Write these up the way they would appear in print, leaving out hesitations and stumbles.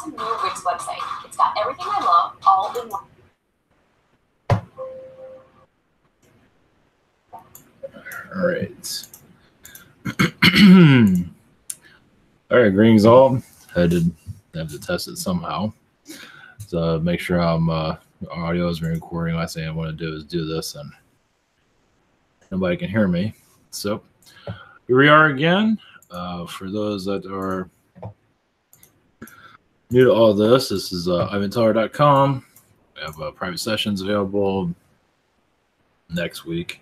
awesome new Wix website. It's got everything I love all in one. All right. All right, greetings all. I have to test it somehow. So make sure audio is recording. Last thing I want to do is do this and nobody can hear me. So here we are again. For those that are new to all this is ivanteller.com. We have private sessions available next week.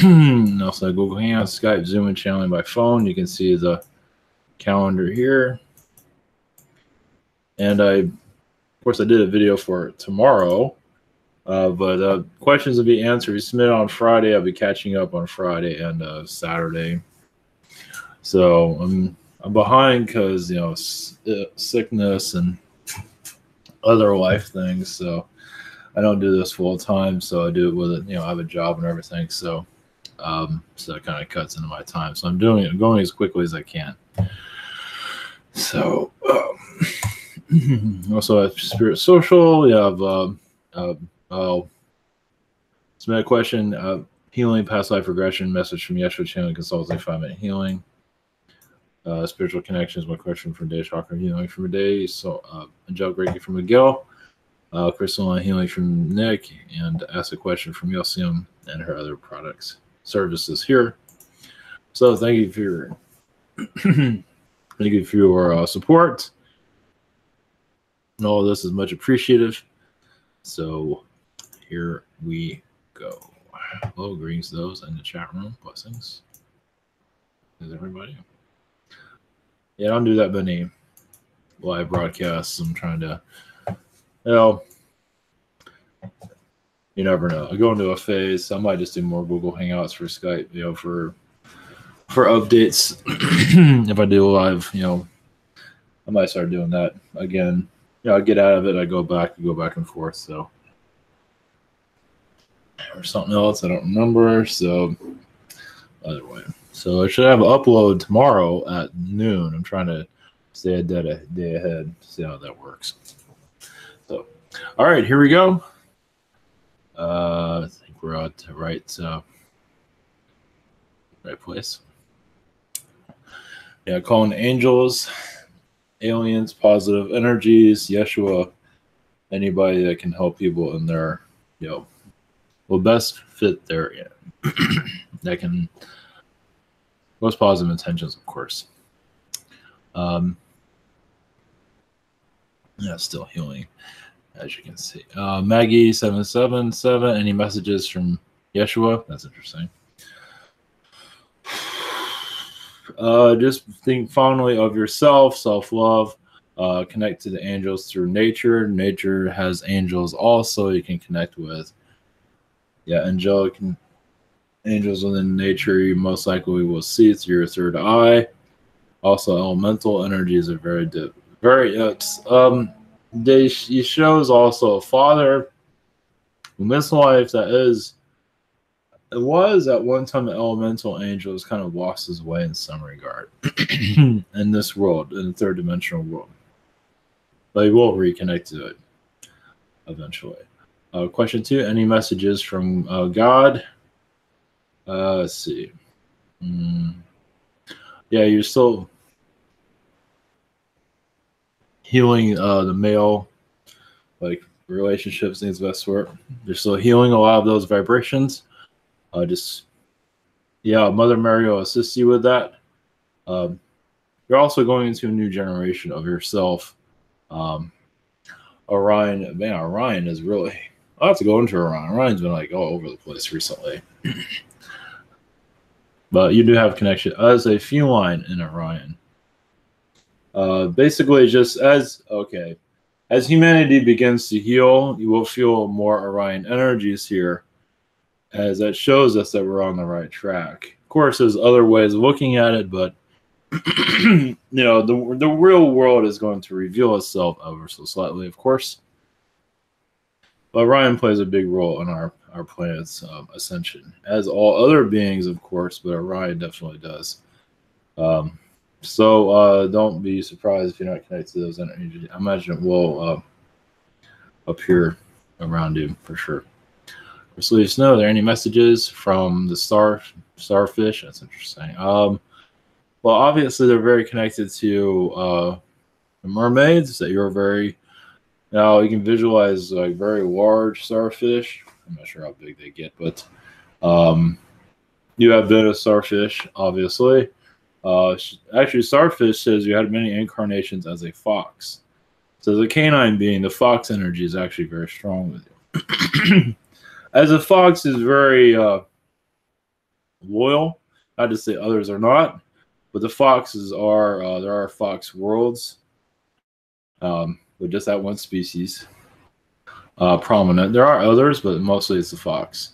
And also Google Hangouts, Skype, Zoom, and channeling by phone. You can see the calendar here. And of course, I did a video for tomorrow, but questions will be answered. You submit on Friday. I'll be catching up on Friday and Saturday. So I'm behind because sickness and other life things. So I don't do this full time. So I do it with it. I have a job and everything. So so it kind of cuts into my time. So I'm going as quickly as I can. So also at Spirit Social, you have submit a question, healing, past life regression, message from Yeshua Channeling Consulting, 5-minute healing, spiritual connections, my question from Day Chakra healing from a day, so angelic Reiki from Miguel, crystalline healing from Nick, and ask a question from Yosium and her other products, services here. So thank you for your thank you for your support. And all of this is much appreciated. So here we go. Hello, greetings to those in the chat room. Blessings. Is everybody? Yeah, I don't do that many live broadcasts. I'm trying to, you never know. I go into a phase. I might just do more Google Hangouts for Skype, for updates. If I do live, I might start doing that again. I get out of it. I go back and forth. So, or something else I don't remember. So, either way. So I should have an upload tomorrow at noon. I'm trying to stay a day ahead. See how that works. So, all right, here we go. I think we're at the right place. Yeah, calling angels, aliens, positive energies, Yeshua, anybody that can help people in their, will best fit their, that can, most positive intentions, of course. Yeah, still healing, as you can see. Maggie 777, any messages from Yeshua? That's interesting. Just think fondly of yourself, self-love, connect to the angels through nature. Nature has angels also you can connect with. Yeah, angelic angels within nature you most likely will see through your third eye. Also, elemental energies are he shows also a father who missed life it was at one time an elemental angel has kind of lost his way in some regard in this world, in the third dimensional world. But he will reconnect to it eventually. Question 2, any messages from God? Let's see. Yeah, you're still healing the male, like relationships, things of that sort. You're still healing a lot of those vibrations. Mother Mary will assist you with that. You're also going into a new generation of yourself. Orion, man, Orion is really, I'll have to go into Orion. Orion's been like all over the place recently. But you do have connection as a feline in Orion. Basically, just as humanity begins to heal, you will feel more Orion energies here, as that shows us that we're on the right track. Of course, there's other ways of looking at it, but the real world is going to reveal itself ever so slightly, of course. But Orion plays a big role in our planet's ascension, as all other beings, of course, but Orion definitely does. So don't be surprised if you're not connected to those energies. I imagine it will appear around you for sure. So let us know, are there any messages from the starfish? That's interesting. Well, obviously they're very connected to the mermaids. That you're very now you can visualize like very large starfish. I'm not sure how big they get, but you have been a starfish, obviously. Actually, starfish says you had many incarnations as a fox. So the canine being, the fox energy is actually very strong with you. As a fox is very loyal. Not to say others are not, but the foxes are. There are fox worlds with just that one species prominent. There are others, but mostly it's the fox.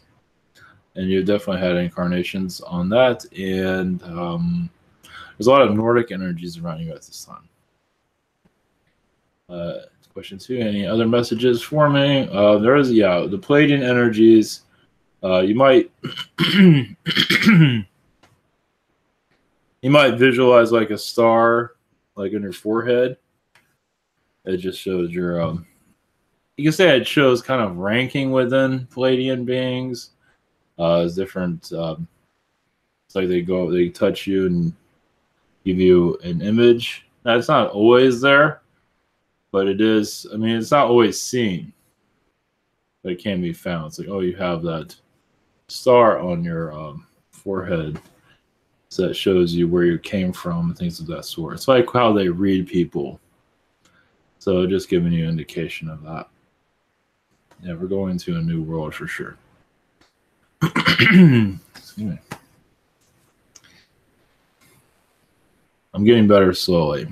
And you've definitely had incarnations on that, and there's a lot of Nordic energies around you at this time. Question 2, any other messages for me? There is, yeah, the Pleiadian energies. You might you might visualize like a star like in your forehead. It just shows your you can say it shows kind of ranking within Pleiadian beings. It's different it's like they touch you and give you an image. Now it's not always there, but it is. I mean, it's not always seen, but it can be found. It's like, oh, you have that star on your forehead, so that shows you where you came from and things of that sort. It's like how they read people. So just giving you an indication of that. Yeah, we're going to a new world for sure. Excuse me. I'm getting better slowly.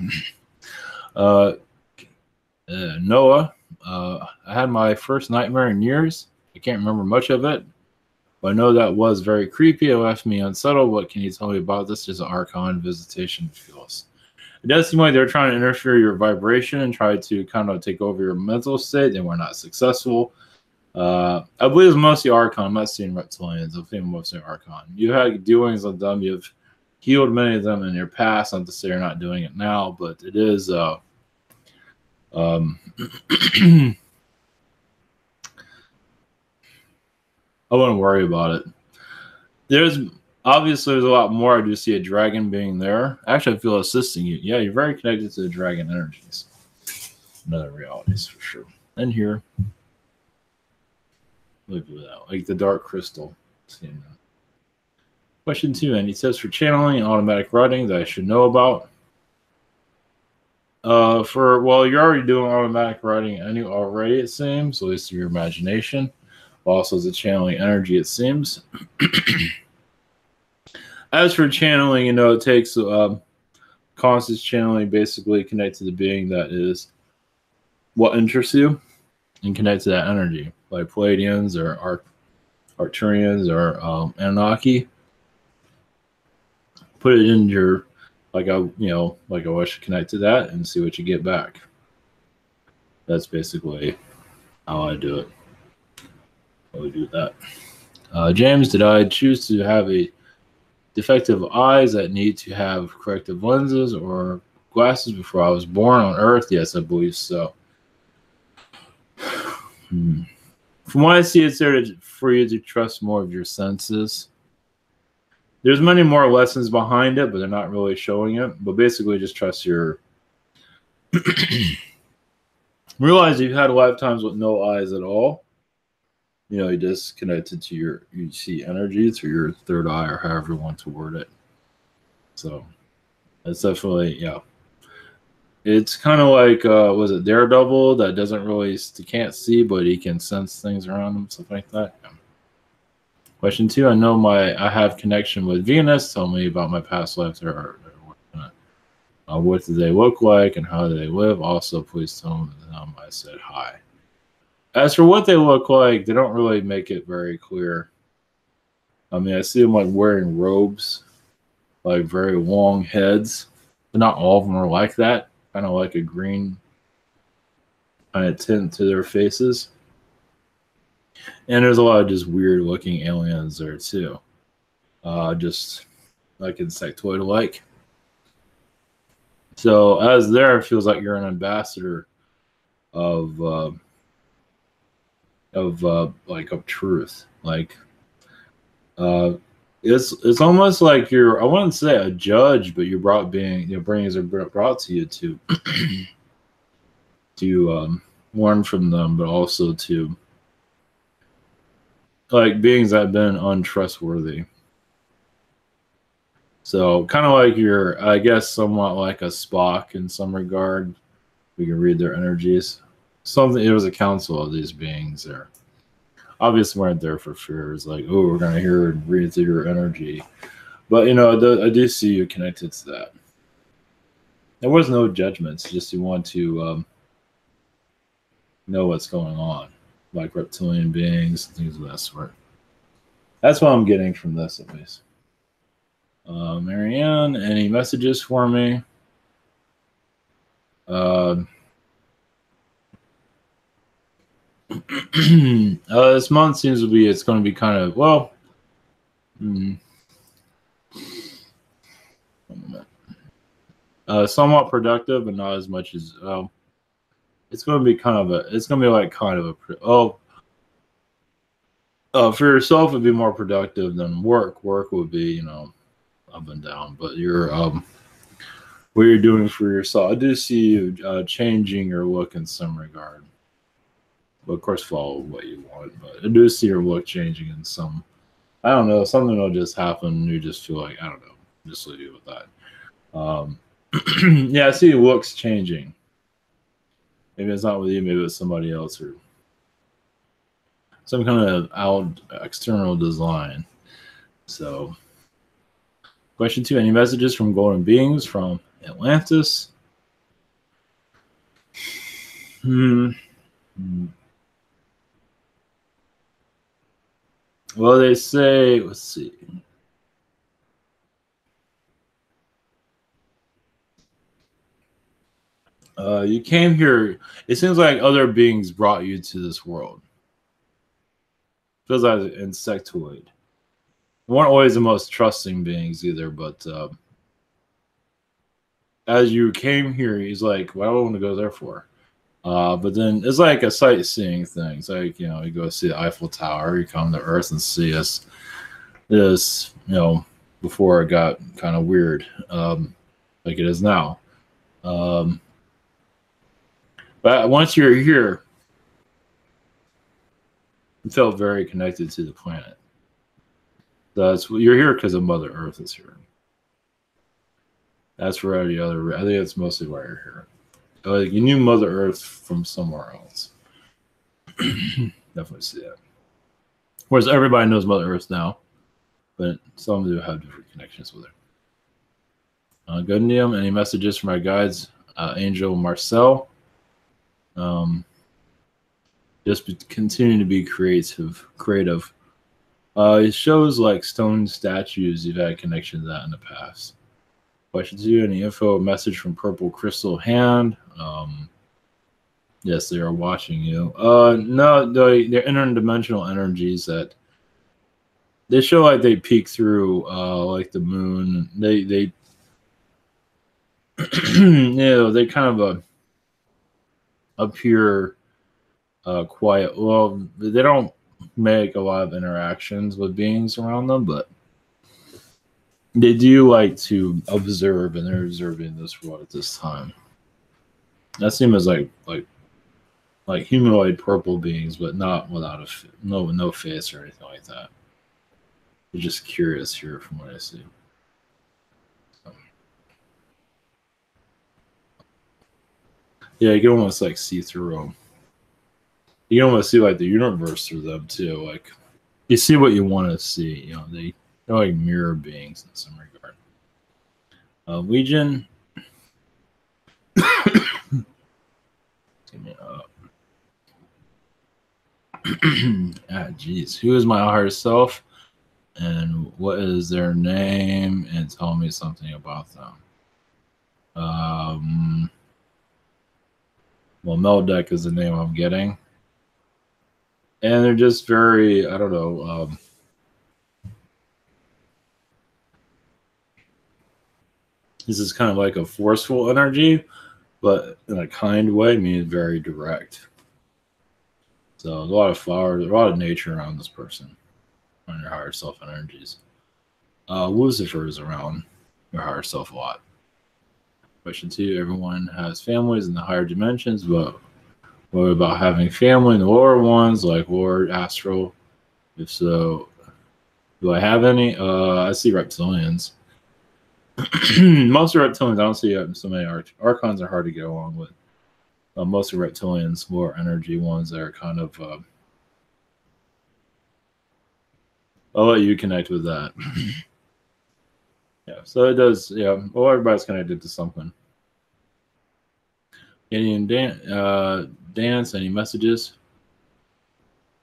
Noah, I had my first nightmare in years. I can't remember much of it, but I know that was very creepy. It left me unsettled. What can you tell me about this? Just an Archon visitation feels. It does seem like they're trying to interfere your vibration and try to kind of take over your mental state. They were not successful. I believe it's mostly Archon. I'm not seeing reptilians. I think mostly Archon. You had dealings with them. You've healed many of them in your past. Not to say you're not doing it now, but it is I wouldn't worry about it. There's obviously a lot more. I do see a dragon being there. Actually, I feel assisting you. Yeah, you're very connected to the dragon energies. Another realities for sure. And here, look at that, like the dark crystal. Seeing that. Question 2, and he says for channeling and automatic writing that I should know about. Well, you're already doing automatic writing already, it seems, at least through your imagination. Also, as a channeling energy, it seems. As for channeling, it takes conscious channeling, basically connect to the being that is what interests you and connect to that energy, like Pleiadians or Arcturians or Anunnaki. Put it in your like I wish to connect to that and see what you get back. That's basically how I do it. How we do that. James, did I choose to have a defective eyes that need to have corrective lenses or glasses before I was born on Earth? Yes, I believe so. From what I see, it's there for you to trust more of your senses. There's many more lessons behind it, but they're not really showing it. But basically, just trust your... Realize you've had lifetimes with no eyes at all. You just connected to you see energy through your third eye or however you want to word it. So it's definitely, yeah. It's kind of like, was it Daredevil that he can't see, but he can sense things around him, stuff like that. Yeah. Question 2, I know I have connection with Venus. Tell me about my past lives. What do they look like and how do they live? Also, please tell them I said hi. As for what they look like, they don't really make it very clear. I mean, I see them like wearing robes, like very long heads, but not all of them are like that. Kind of like a green kind of tint to their faces. And there's a lot of just weird looking aliens there too. Just like insectoid-like. So as there, it feels like you're an ambassador of like of truth. Like it's almost like you're, I wouldn't say a judge, but you're brought being, your brains are brought to you to to learn from them, but also to like beings that have been untrustworthy. So kind of like you're, I guess, somewhat like a Spock in some regard. We can read their energies. Something, it was a council of these beings there. Obviously weren't there for fear. It's like, oh, we're gonna hear and read through your energy. But you know, I do see you connected to that. There was no judgments, just you want to know what's going on, like reptilian beings and things of that sort. That's what I'm getting from this, at least. Marianne, any messages for me? This month seems to be, it's going to be kind of, well, somewhat productive, but not as much as, it's going to be kind of a, it's going to be like kind of a, for yourself, it'd be more productive than work. Work would be, you know, up and down, but you're, what you're doing for yourself, I do see you changing your look in some regard. But of course, follow what you want. But I do see your look changing in some, I don't know, something will just happen. You just feel like, I don't know, just leave you with that. Yeah, I see looks changing. Maybe it's not with you, maybe it's somebody else, or some kind of external design. So, question 2, any messages from golden beings from Atlantis? Well, they say, let's see. You came here. It seems like other beings brought you to this world. Feels like an insectoid. They weren't always the most trusting beings either, but as you came here, he's like, "What do I want to go there for?" But then it's like a sightseeing thing. It's like, you know, you go see the Eiffel Tower, you come to Earth and see us. This, you know, before it got kind of weird, like it is now. But once you're here, you felt very connected to the planet. That's, you're here because of Mother Earth is here. That's for any other. I think that's mostly why you're here. Like, you knew Mother Earth from somewhere else. Definitely see that. Whereas everybody knows Mother Earth now, but some do have different connections with her. Gundium, any messages from my guides? Angel Marcel. Just continue to be creative. It shows like stone statues you've had connection to that in the past. Question 2, any info or message from Purple Crystal Hand? Yes, they are watching you. No, they're interdimensional energies that they show like they peek through like the moon. They you know, they kind of appear quiet. Well, they don't make a lot of interactions with beings around them, but they do like to observe, and they're observing this world at this time. That seems as like humanoid purple beings, but not without no face or anything like that. They're just curious here from what I see. Yeah, you can almost like see through them. You can almost see like the universe through them too. Like, you see what you want to see. You know, they're like mirror beings in some regard. Legion. Geez, who is my higher self, and what is their name, and tell me something about them. Well, Meldeck is the name I'm getting, and they're just very, I don't know. This is kind of like a forceful energy, but in a kind way, meaning very direct. So a lot of flowers, a lot of nature around this person, on your higher self energies. Lucifer is around your higher self a lot. Question 2, everyone has families in the higher dimensions, but what about having family in the lower ones, like Lord, Astral? If so, do I have any? I see reptilians. Most are reptilians. I don't see so many archons are hard to get along with. Most are reptilians, more energy ones that are kind of. I'll let you connect with that. Yeah, so it does. Yeah, well, everybody's connected to something. Any dance? Any messages?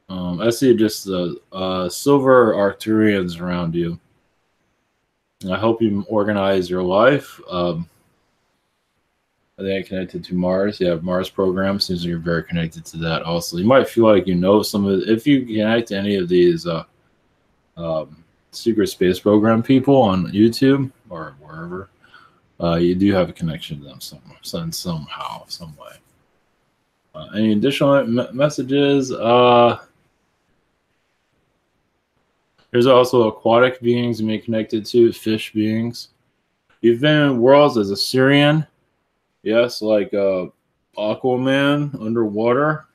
I see just the silver Arcturians around you. I hope you organize your life. I think I connected to Mars. You have Mars program. Seems like you're very connected to that also. You might feel like you know some of it. If you connect to any of these secret space program people on YouTube or wherever, you do have a connection to them somehow, some way. Any additional messages? There's also aquatic beings you may be connected to, fish beings. You've been in worlds as a Syrian. Yes, like Aquaman underwater.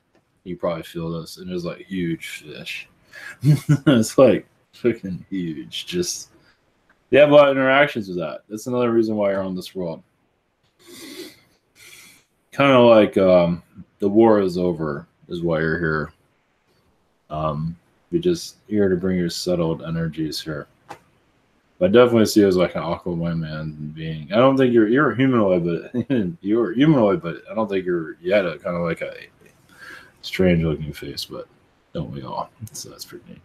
You probably feel this. And there's like huge fish. It's like freaking huge. Just they have a lot of interactions with that. That's another reason why you're on this world. Kind of like the war is over is why you're here. You're just here to bring your settled energies here. But I definitely see you as like an Aquaman man being. I don't think you're a humanoid, but you're a humanoid, but I don't think you're yet a kind of like a strange looking face, but don't we all? So that's pretty neat.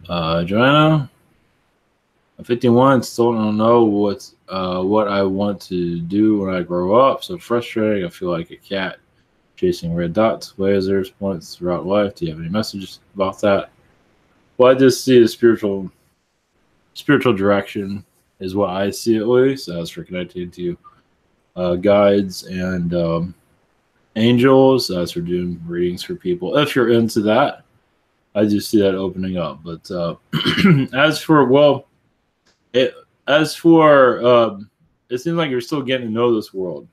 Joanna, 51, still don't know what I want to do when I grow up. So frustrating. I feel like a cat chasing red dots, lasers, points throughout life. Do you have any messages about that? Well, I just see the spiritual direction is what I see at least as for connecting to guides and angels, as for doing readings for people. If you're into that, I just see that opening up. But as for it seems like you're still getting to know this world.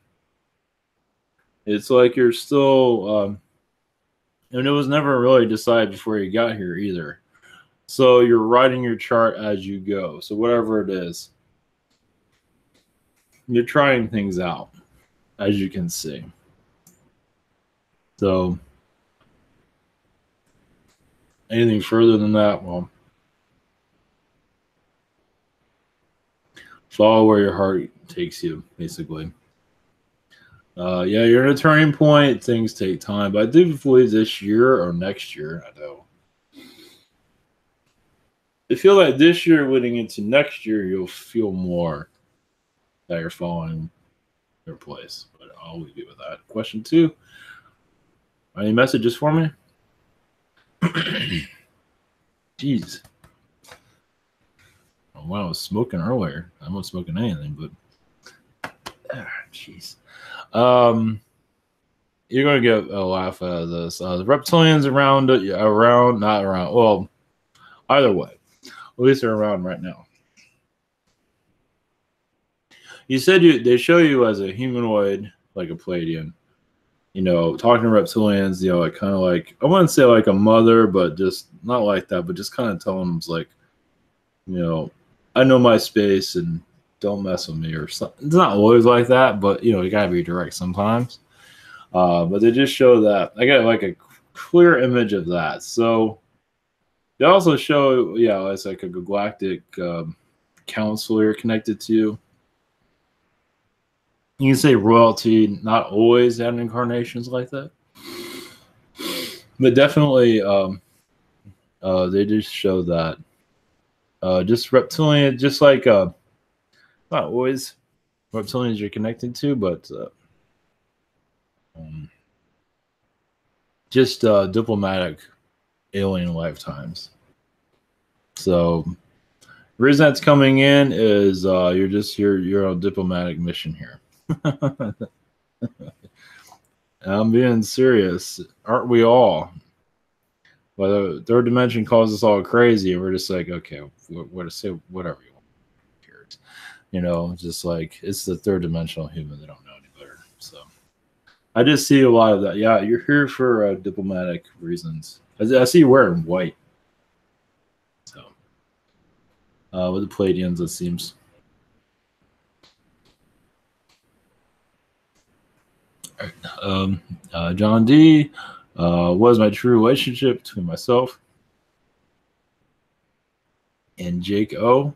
It's like you're still, and it was never really decided before you got here either. So you're writing your chart as you go. So whatever it is, you're trying things out, as you can see. So anything further than that, well, follow where your heart takes you, basically. Yeah, you're at a turning point. Things take time, but I do believe this year or next year, I know. I feel like this year leading into next year, you'll feel more that you're following your place. But I'll leave you with that. Question 2. Any messages for me? Jeez. Oh, wow, I was smoking earlier. I wasn't smoking anything, but jeez. You're gonna get a laugh out of this. The reptilians not around. Well, either way, at least they're around right now. You said they show you as a humanoid, like a Pleiadian. You know, talking to reptilians. You know, like kind of like I wouldn't say like a mother, but just not like that. But just kind of telling them like, you know, I know my space and don't mess with me or something. It's not always like that, but you know, you gotta be direct sometimes. But they just show that I got like a clear image of that. So they also show, yeah, it's like a galactic counselor connected to. You can say royalty, not always had incarnations like that, but definitely they just show that. Just reptilian, just like not always reptilians you're connected to, but just diplomatic alien lifetimes. So reason that's coming in is you're on a diplomatic mission here. I'm being serious. Aren't we all? Well, the third dimension calls us all crazy, and we're just like, okay, what to say, whatever you want. Who cares? You know, just like it's the third dimensional human. They don't know any better. So I just see a lot of that. Yeah, you're here for diplomatic reasons. I see you wearing white. So with the Pleiadians, it seems. John D. What is my true relationship between myself and Jake O?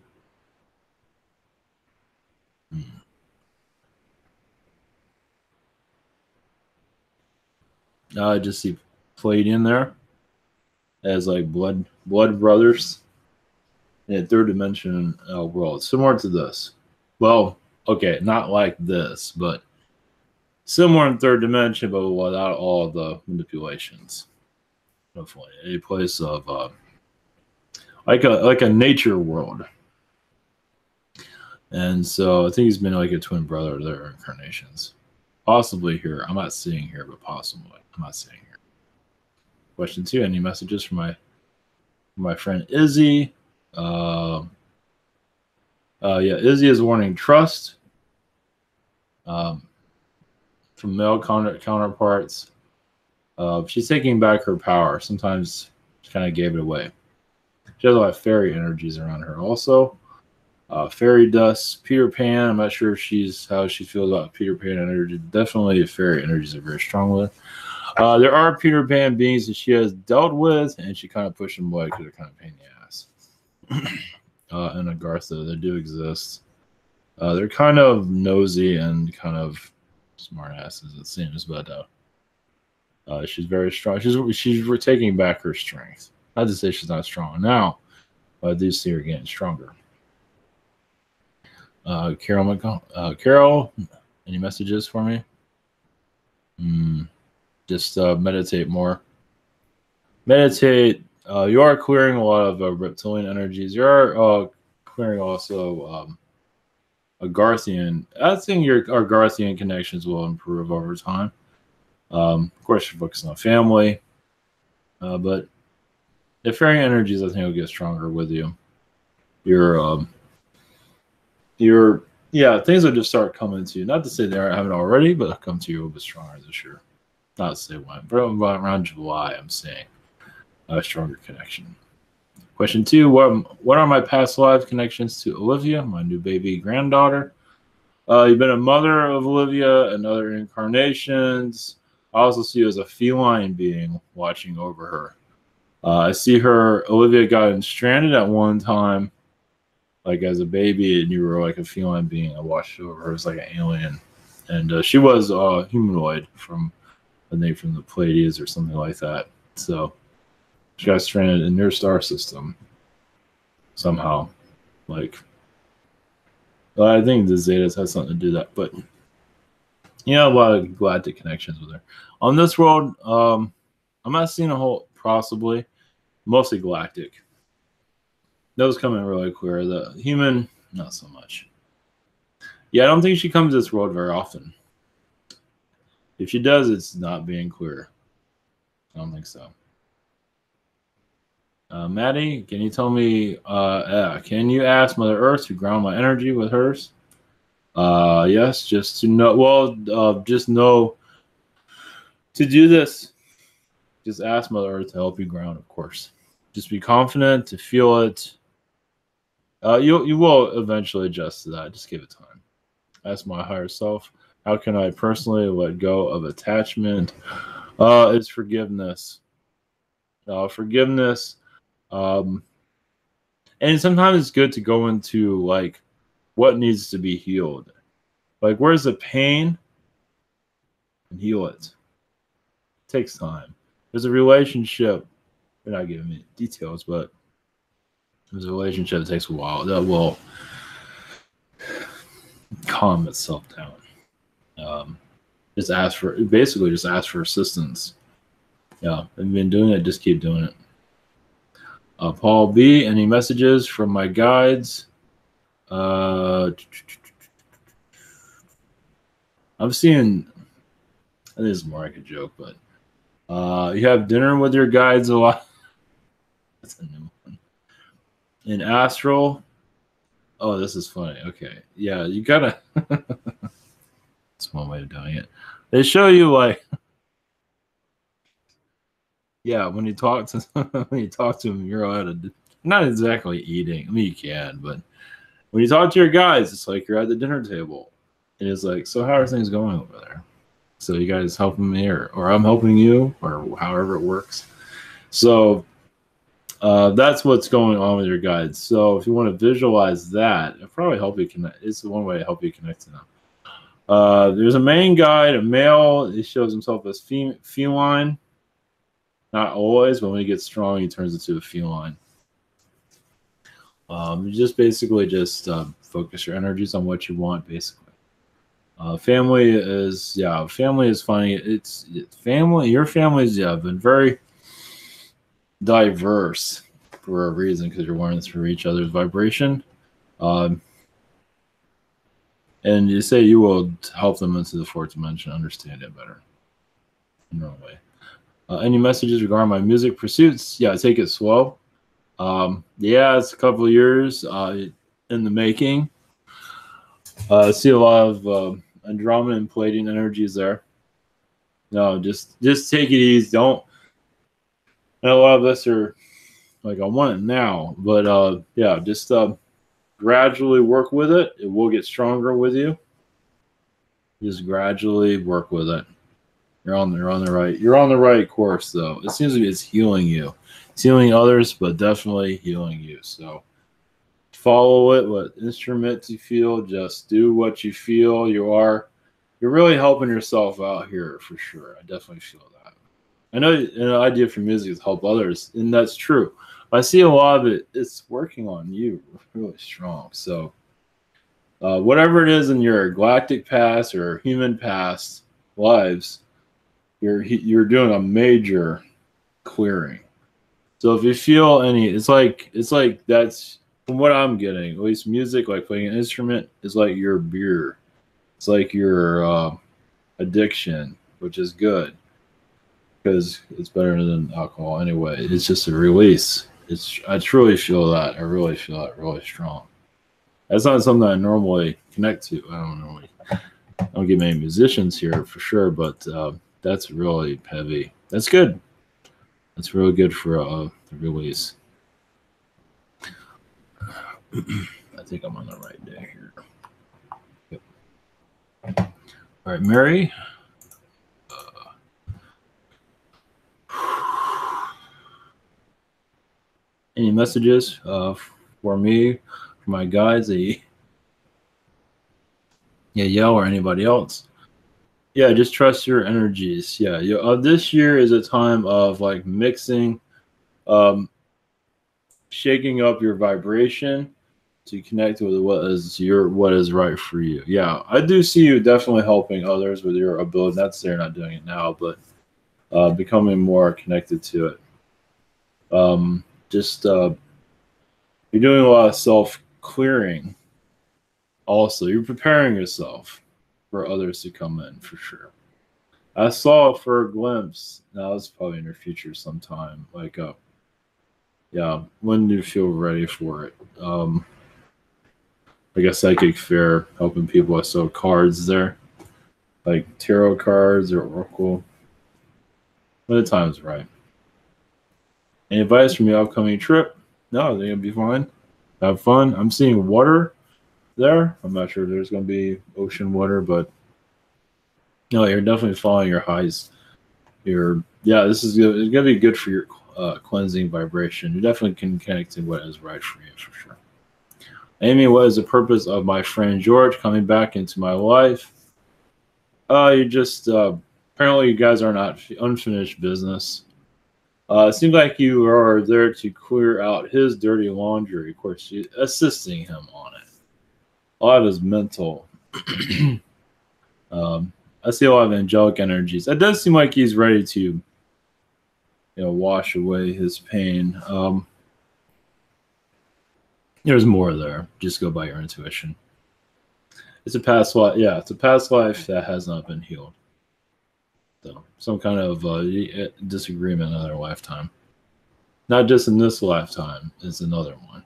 I just see Pleiadian there as like blood brothers in a third dimension world, similar to this. Well, okay, not like this, but similar in third dimension, but without all the manipulations. Hopefully, a place of like a nature world. And so I think he's been like a twin brother of their incarnations. Possibly here. I'm not seeing here, but possibly. I'm not seeing here. Question 2. Any messages from my friend Izzy? Yeah, Izzy is warning trust from male counterparts. She's taking back her power. Sometimes she kind of gave it away. She has a lot of fairy energies around her also. Fairy dust, Peter Pan. I'm not sure if how she feels about Peter Pan energy. Definitely fairy energies are very strong with her. There are Peter Pan beings that she has dealt with, and she kind of pushed them away because they're kind of pain in the ass. And Agartha, they do exist. They're kind of nosy and kind of smart asses, it seems, but she's very strong. She's taking back her strength. Not to say she's not strong now, but I do see her getting stronger. Carol, any messages for me? Just meditate more. Meditate. You are clearing a lot of reptilian energies. You are clearing also Agarthian. I think your Agarthian connections will improve over time. Of course, you're focusing on family, but the fairy energies, I think, will get stronger with you. Things will just start coming to you. Not to say they haven't already, but they'll come to you a little bit stronger this year. Not to say when, but around July, I'm saying a stronger connection. Question 2: What are my past life connections to Olivia, my new baby granddaughter? You've been a mother of Olivia and other incarnations. I also see you as a feline being watching over her. I see Olivia got stranded at one time, like as a baby, and you were like a feline being. I watched over her as like an alien. And she was humanoid from the Pleiades or something like that. So she got stranded in your star system somehow. Like, I think the Zetas has something to do that, but a lot of galactic connections with her. On this world, I'm not seeing a whole, possibly, mostly galactic. Those come in really clear. The human, not so much. Yeah, I don't think she comes to this world very often. If she does, it's not being clear. I don't think so. Maddie, can you tell me, can you ask Mother Earth to ground my energy with hers? Yes, just to know, just know to do this. Just ask Mother Earth to help you ground, of course. Just be confident to feel it. You will eventually adjust to that. Just give it time. Ask my higher self, how can I personally let go of attachment? It's forgiveness. Forgiveness. And sometimes it's good to go into like what needs to be healed. Like, where's the pain? And heal it. It takes time. There's a relationship. They're not giving me details, but there's a relationship that takes a while that will calm itself down. Just ask for assistance. Yeah, I've been doing it. Just keep doing it. Paul B, any messages from my guides? I'm seeing, this is more like a joke, but you have dinner with your guides a lot. That's a new one. In Astral, oh, this is funny. Okay, yeah, you gotta. That's one way of doing it. They show you like, yeah, when you talk to them, you're allowed to. Not exactly eating. I mean, you can, but when you talk to your guys, it's like you're at the dinner table, and it's like, so how are things going over there? So you guys helping me, or I'm helping you, or however it works. So that's what's going on with your guides. So if you want to visualize that, it'll probably help you connect. It's one way to help you connect to them. There's a main guide, a male. He shows himself as feline. Not always, but when he gets strong, he turns into a feline. You just basically just focus your energies on what you want, basically. Family is funny. It's family. Your family's been very diverse for a reason, because you're learning through each other's vibration. And you say you will help them into the fourth dimension, understand it better in your own way. Any messages regarding my music pursuits? Yeah, take it slow. Yeah, it's a couple of years in the making. I see a lot of Andromeda and Palladian energies there. No, just take it easy. Don't. And a lot of us are like, I want it now, but yeah, just gradually work with it. It will get stronger with you. Just gradually work with it. You're on the right course, though. It seems to be it's healing you. It's healing others, but definitely healing you. So follow it. What instruments you feel, just do what you feel. You're really helping yourself out here for sure. I definitely feel that. I know an idea for music is help others, and that's true. I see a lot of it. It's working on you really strong. So whatever it is in your galactic past or human past lives, you're doing a major clearing. So if you feel any, it's like that's from what I'm getting. At least music, like playing an instrument, is like your beer. It's like your addiction, which is good because it's better than alcohol anyway. It's just a release. I truly feel that. I really feel that really strong. That's not something I normally connect to. I don't get many musicians here for sure, but that's really heavy. That's good. That's really good for the release. I think I'm on the right day here. Yep. All right, Mary. Any messages for me, for my guides, Yell, or anybody else? Yeah, just trust your energies. Yeah, this year is a time of like mixing, shaking up your vibration to connect with what is right for you. Yeah, I do see you definitely helping others with your ability. That's they're not doing it now, but becoming more connected to it. You're doing a lot of self-clearing. Also, you're preparing yourself for others to come in for sure. I saw it for a glimpse. Now it's probably in your future sometime. Like, when do you feel ready for it? Like a psychic fair, helping people. I saw cards there, like tarot cards or oracle. When the time's right. Any advice from your upcoming trip? No, I think it'll be fine. Have fun. I'm seeing water there. I'm not sure if there's going to be ocean water, but no, you're definitely following your highs. This is good. It's going to be good for your cleansing vibration. You definitely can connect to what is right for you for sure. Amy, what is the purpose of my friend George coming back into my life? You just apparently you guys are not unfinished business. It seems like you are there to clear out his dirty laundry. Of course, assisting him on it. A lot of his mental. I see a lot of angelic energies. It does seem like he's ready to, wash away his pain. There's more there. Just go by your intuition. It's a past life. Yeah, it's a past life that has not been healed. So some kind of disagreement in another lifetime. Not just in this lifetime. It's another one.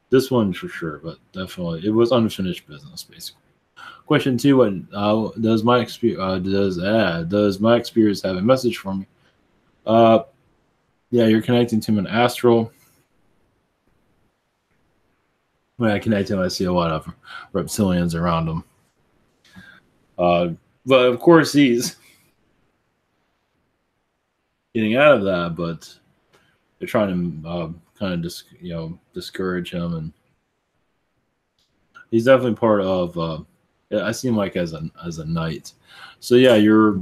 This one for sure, but definitely it was unfinished business, basically. Question 2: What does my experience have a message for me? Yeah, you're connecting to an astral. When I connect to him, I see a lot of reptilians around him. But of course, he's getting out of that. But they're trying to kind of discourage him, and he's definitely part of. I see him like as a knight. So yeah, you're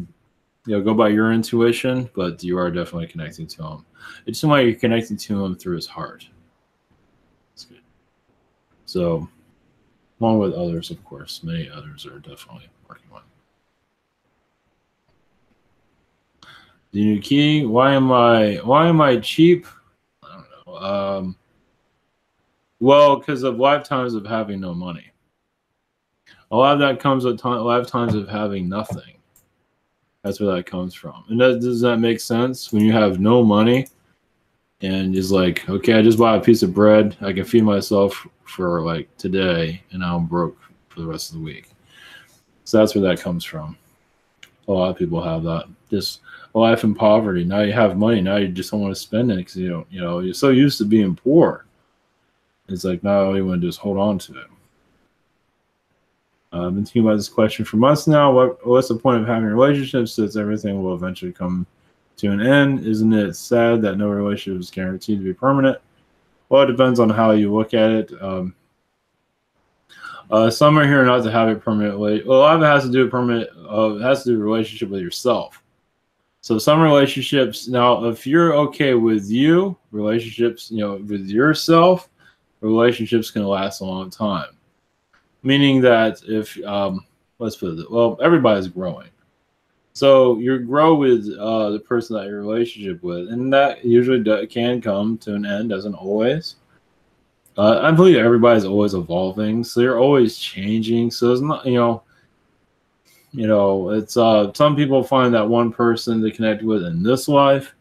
go by your intuition, but you are definitely connecting to him. It seems like you're connecting to him through his heart. That's good. So, along with others, of course, many others are definitely working on it. The new key. Why am I cheap? I don't know. Well, because of lifetimes of having no money. A lot of that comes with lifetimes of having nothing. That's where that comes from. And does that make sense? When you have no money and it's like, okay, I just bought a piece of bread. I can feed myself for like today, and now I'm broke for the rest of the week. So that's where that comes from. A lot of people have that. Just a life in poverty. Now you have money. Now you just don't want to spend it because you're so used to being poor. It's like now all you want to do is hold on to it. I've been thinking about this question for months now. What's the point of having relationships since everything will eventually come to an end? Isn't it sad that no relationship is guaranteed to be permanent? Well, it depends on how you look at it. Some are here not to have it permanently. Well, a lot of it has to do with permanent. It has to do with relationship with yourself. So some relationships now, if you're okay with relationships, with yourself, relationships can last a long time. Meaning that if, let's put it, well, everybody's growing. So you grow with the person that you're in a relationship with, and that usually can come to an end, doesn't always. I believe everybody's always evolving, so they're always changing. So it's not, it's some people find that one person to connect with in this life,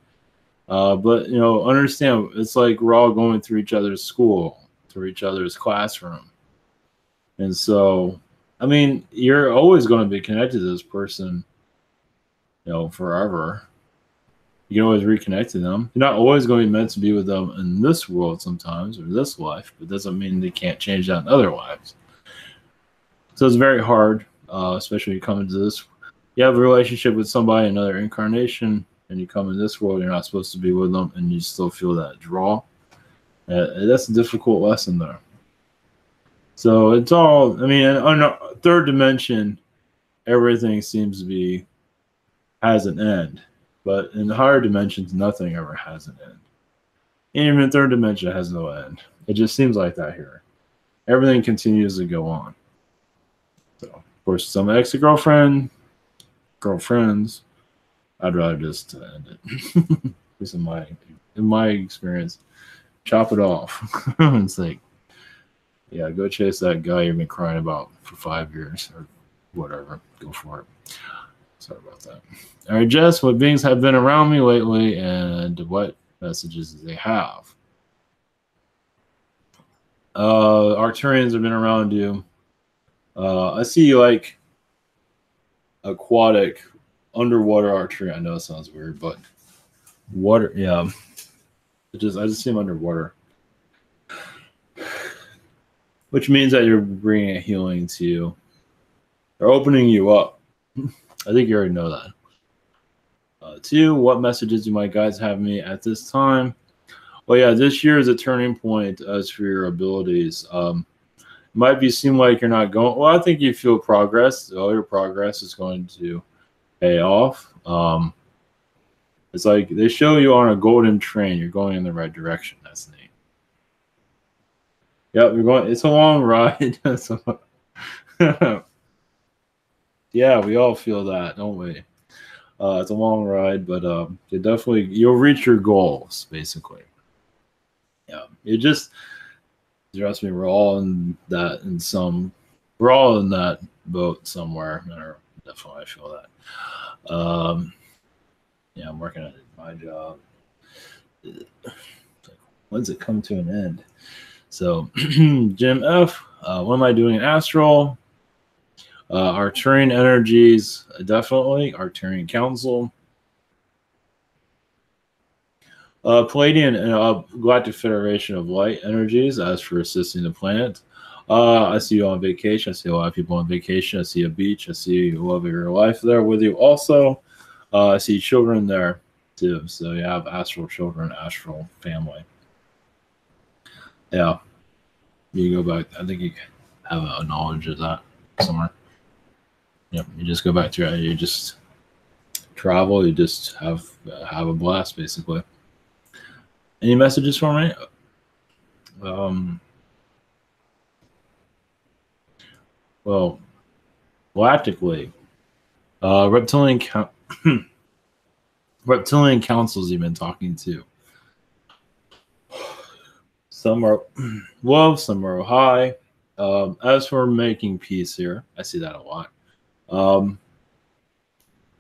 but understand it's like we're all going through each other's school, through each other's classroom. And so, I mean, you're always going to be connected to this person, forever. You can always reconnect to them. You're not always going to be meant to be with them in this world sometimes or this life, but doesn't mean they can't change that in other lives. So it's very hard, especially when you come into this. You have a relationship with somebody in another incarnation, and you come in this world, you're not supposed to be with them, and you still feel that draw. That's a difficult lesson there. So it's all, I mean, on a third dimension, everything seems to has an end. But in the higher dimensions, nothing ever has an end. And even in third dimension, it has no end. It just seems like that here. Everything continues to go on. So, of course, some girlfriends, I'd rather just end it. At least in my experience, chop it off. It's like, yeah, go chase that guy you've been crying about for 5 years or whatever. Go for it. Sorry about that. All right, Jess, what beings have been around me lately and what messages do they have? Arcturians have been around you. I see like aquatic, underwater Arcturian. I know it sounds weird, but water, yeah. I just see them underwater. Which means that you're bringing a healing to you. They're opening you up. I think you already know that. 2, what messages do my guides have me at this time? Well, yeah, this year is a turning point as for your abilities. Might seem like you're not going. Well, I think you feel progress. All your progress is going to pay off. It's like they show you on a golden train. You're going in the right direction. That's neat. Yep, you're going. It's a long ride. Yeah, we all feel that, don't we? It's a long ride, but you'll reach your goals, basically. Yeah, Trust me, we're all in that boat somewhere. Or definitely, I feel that. Yeah, I'm working on my job. When's it come to an end? So, Jim F, what am I doing in Astral? Arcturian energies, definitely. Arcturian Council. Palladian and Galactic Federation of Light Energies, as for assisting the planet. I see you on vacation. I see a lot of people on vacation. I see a beach. I see you love your life there with you also. I see children there too. So you have astral children, astral family. Yeah. You go back. I think you have a knowledge of that somewhere. Yep. You just go back to it. You just travel. You just have a blast, basically. Any messages for me? Well, galactically, reptilian councils you've been talking to. Some are low, some are high. As for making peace here, I see that a lot. What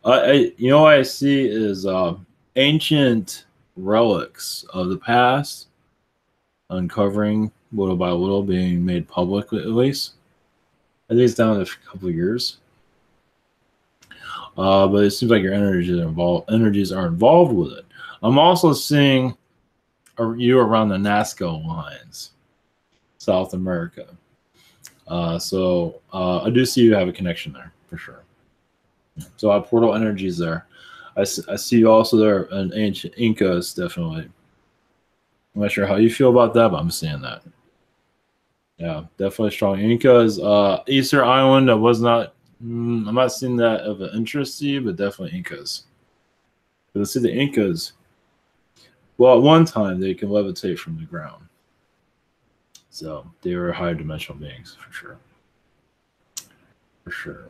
I see is ancient relics of the past uncovering little by little, being made public at least. I think it's down to a couple of years. But it seems like your energies are involved with it. I'm also seeing you around the Nazca lines, South America. So I do see you have a connection there for sure. So I have portal energies there. I see you also there in ancient Incas, definitely. I'm not sure how you feel about that, but I'm seeing that. Yeah, definitely strong Incas. Easter Island, I'm not seeing that of an interest to you, but definitely Incas. Let's see the Incas. Well, at one time, they can levitate from the ground. So they were higher dimensional beings, for sure. For sure.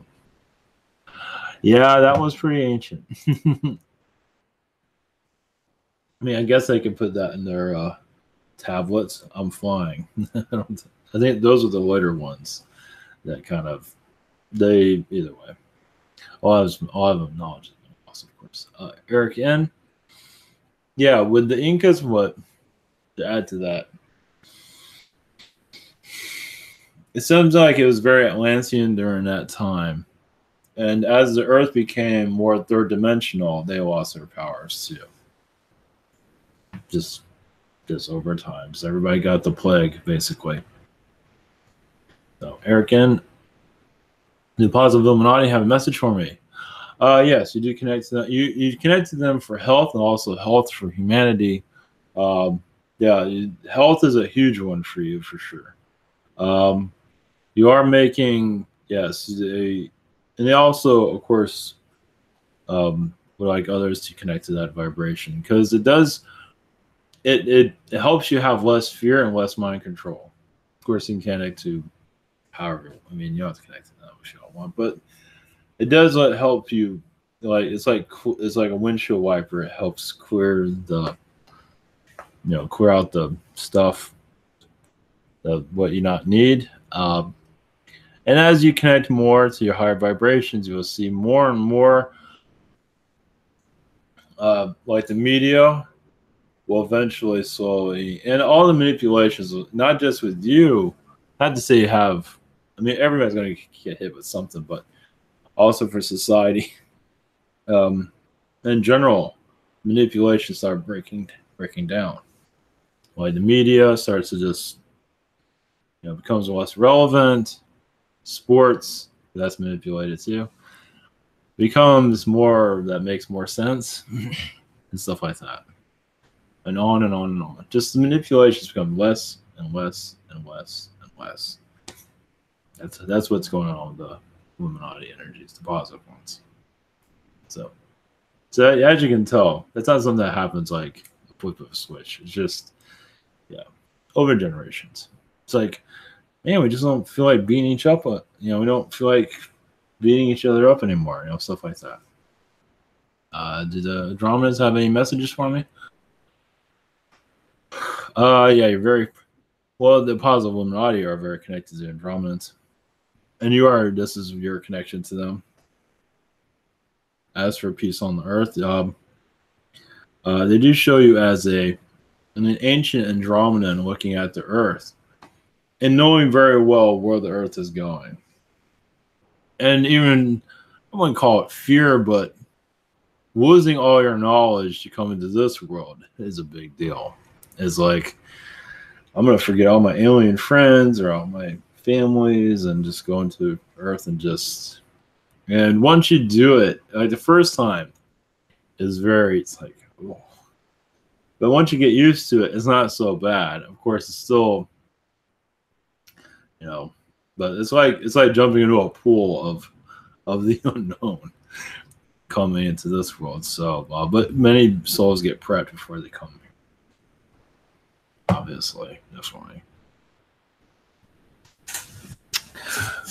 Yeah, that was pretty ancient. I mean, I guess I could put that in their tablets. I'm flying. I think those are the later ones that kind of, either way. I'll have knowledge of course. Eric N. Yeah, with the Incas, what to add to that? It seems like it was very Atlantean during that time. And as the Earth became more third dimensional, they lost their powers too. Just over time. So everybody got the plague, basically. So Eric N. The Positive Illuminati have a message for me. Yes, you do connect to them. You connect to them for health and also health for humanity. Yeah, health is a huge one for you for sure. You are making, yes, and they also, of course, would like others to connect to that vibration because it does. It helps you have less fear and less mind control. Of course, you can connect to power. I mean, you don't have to connect to that which you don't want, but it does help you. Like it's like a windshield wiper. It helps clear clear out the stuff, what you not need. And as you connect more to your higher vibrations, you will see more and more. Like the media will eventually slowly, and all the manipulations, not just with you, not to say you have, I mean, everybody's going to get hit with something, but also for society. In general, manipulations start breaking down. Like the media starts to just, becomes less relevant. Sports, that's manipulated too. Becomes more, that makes more sense, and stuff like that. And on and on and on. Just the manipulations become less and less and less and less. That's what's going on with the Illuminati energies, the positive ones. So as you can tell, that's not something that happens like a flip of a switch. It's just, over generations. It's like, man, we just don't feel like beating each up. We don't feel like beating each other up anymore. Stuff like that. Do the Andromedans have any messages for me? Yeah, you're very Well, the positive Illuminati are very connected to Andromedans. And this is your connection to them. As for peace on the earth, they do show you as an ancient Andromedan looking at the earth and knowing very well where the earth is going. And even, I wouldn't call it fear, but losing all your knowledge to come into this world is a big deal. It's like, I'm going to forget all my alien friends or all my families and just go into earth and once you do it, like the first time is it's like, oh. But once you get used to it, it's not so bad. Of course, it's still, but it's like jumping into a pool of the unknown coming into this world. So, but many souls get prepped before they come here. Obviously, definitely.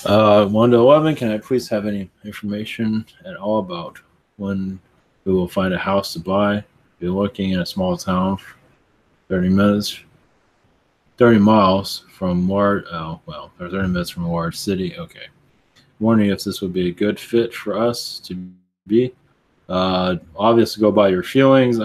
1 to 11. Can I please have any information at all about when we will find a house to buy? Be looking in a small town, 30 miles from large. Oh well, or 30 minutes from a large city. Okay. Wondering if this would be a good fit for us to be. Obviously, go by your feelings.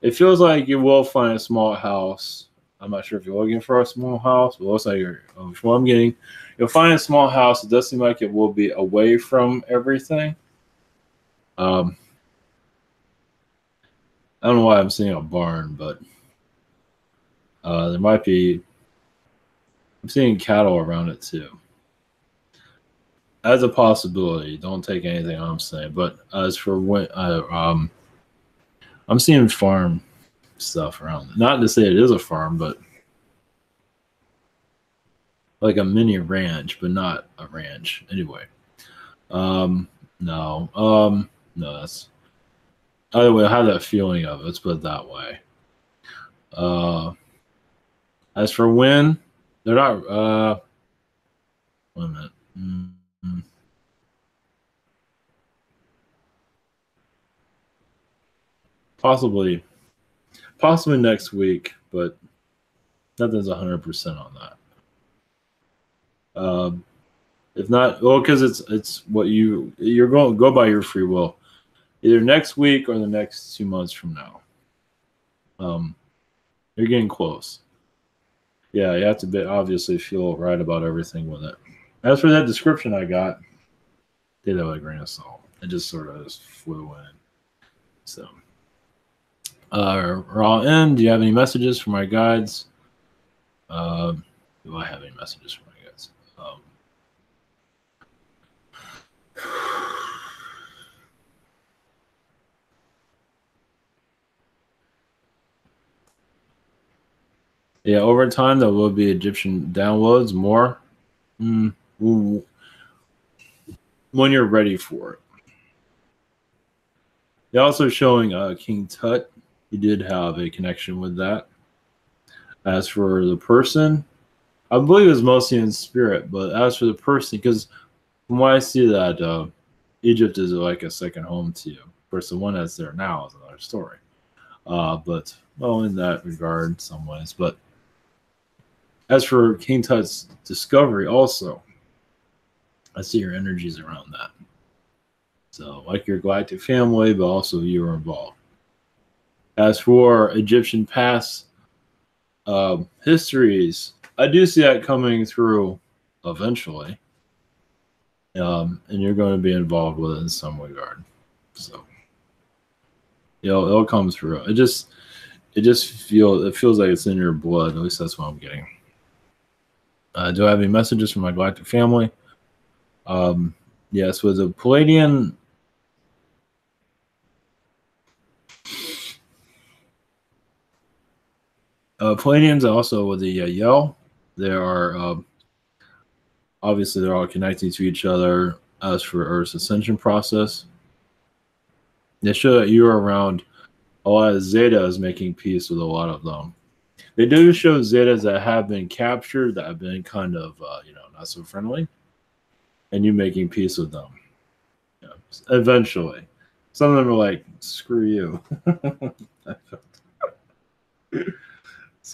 It feels like you will find a small house. I'm not sure if you're looking for a small house, but it looks like from what I'm getting, you'll find a small house. It does seem like it will be away from everything. I don't know why I'm seeing a barn, but there might be. I'm seeing cattle around it too. As a possibility, don't take anything I'm saying. But as for when, I'm seeing farm stuff around it. Not to say it is a farm, but like a mini ranch, but not a ranch. Anyway, no, that's either way. I have that feeling of it. Let's put it that way. As for when, they're not. Wait a minute. Possibly next week, but nothing's 100% on that. If not, well, because it's what you're going to go by your free will, either next week or the next 2 months from now. You're getting close. Yeah, you have to obviously feel right about everything with it. As for that description I got, take that with a grain of salt. It just sort of just flew in. So, we're all in. Do you have any messages for my guides? Do I have any messages for my guides? Yeah, over time there will be Egyptian downloads more when you're ready for it. They're also showing King Tut. He did have a connection with that. As for the person, I believe it's mostly in spirit, but as for the person, because from what I see that Egypt is like a second home to you. Of course, the one that's there now is another story. But well, in that regard, in some ways. But as for King Tut's discovery, also, I see your energies around that. So, like your galactic family, but also you are involved. As for Egyptian past histories, I do see that coming through eventually. And you're going to be involved with it in some regard. So, it'll come through. It feels like it's in your blood. At least that's what I'm getting. Do I have any messages from my galactic family? Yes, with the Palladian. Palladians also with the Yell. They are obviously they're all connecting to each other as for Earth's ascension process. They show that you're around a lot of Zetas making peace with a lot of them. They do show Zetas that have been captured, that have been kind of not so friendly, and you making peace with them. Yeah, eventually. Some of them are like, screw you.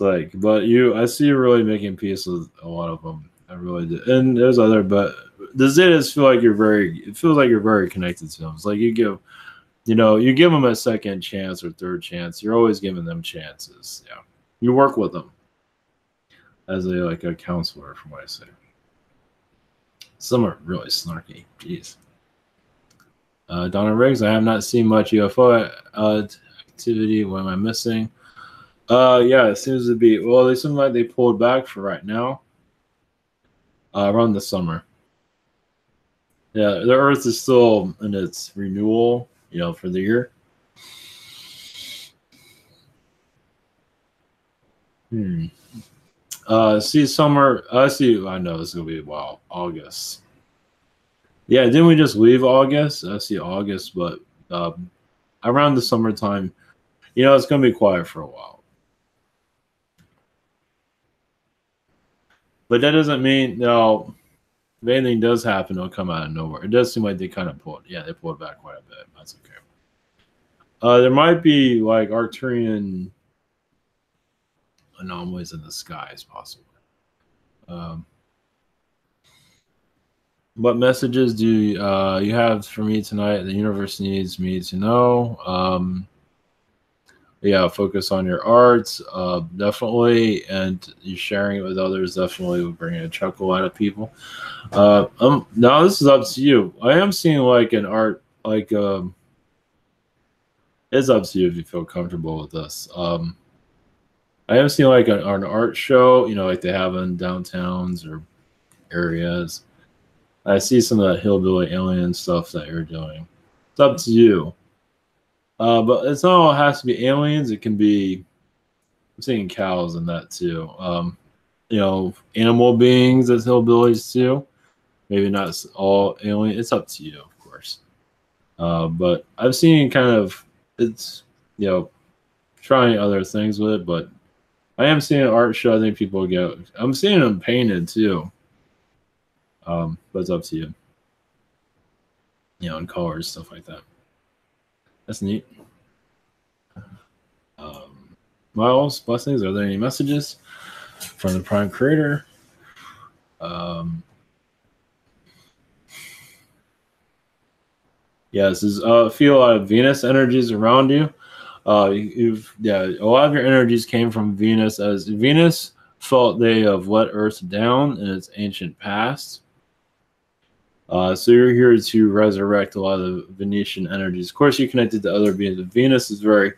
like, but I see you really making peace with a lot of them. I really do. And there's other, but the Zetas feel like it feels like you're very connected to them. It's like you give them a second chance or third chance. You're always giving them chances. Yeah. You work with them as a counselor, from what I say. Some are really snarky. Jeez. Donna Riggs, I have not seen much UFO activity. What am I missing? Yeah, it seems to be. Well, they seem like they pulled back for right now. Around the summer. Yeah, the Earth is still in its renewal, for the year. See summer. I see. I know this is gonna be August. Yeah, didn't we just leave August? I see August, but around the summertime, it's gonna be quiet for a while. But that doesn't mean if anything does happen, it'll come out of nowhere. It does seem like they kind of pulled. Yeah, they pulled back quite a bit. That's okay. There might be like Arcturian anomalies in the skies, possibly. What messages do you have for me tonight? The universe needs me to know. Yeah, focus on your art, definitely, and you sharing it with others definitely will bring a chuckle out of people. Now this is up to you. I am seeing like an art, like it's up to you if you feel comfortable with this. I am seeing like an art show, like they have in downtowns or areas. I see some of that hillbilly alien stuff that you're doing. It's up to you. But it's not all has to be aliens. It can be, I'm seeing cows in that too. Animal beings as hillbillies too. Maybe not all alien. It's up to you, of course. But I've seen it's, trying other things with it. But I am seeing an art show. I think people get. I'm seeing them painted too. But it's up to you. In colors, stuff like that. That's neat. Miles, blessings. Are there any messages from the Prime Creator? Yes, feel a lot of Venus energies around you. A lot of your energies came from Venus, as Venus felt they have let Earth down in its ancient past. So you're here to resurrect a lot of Venetian energies. Of course, you connected to other beings. Venus is very.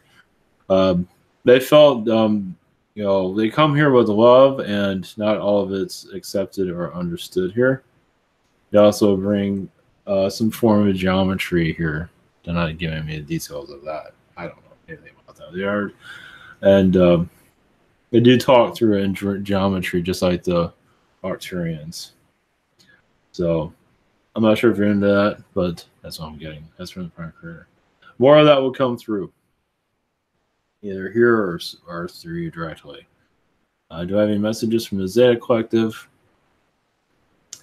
They felt, they come here with love, and not all of it's accepted or understood here. They also bring some form of geometry here. They're not giving me the details of that. I don't know anything about that. They are, and they do talk through in geometry, just like the Arcturians. So I'm not sure if you're into that, but that's what I'm getting. That's from the Prime Creator. More of that will come through, either here or through you directly. Do I have any messages from the Zeta Collective?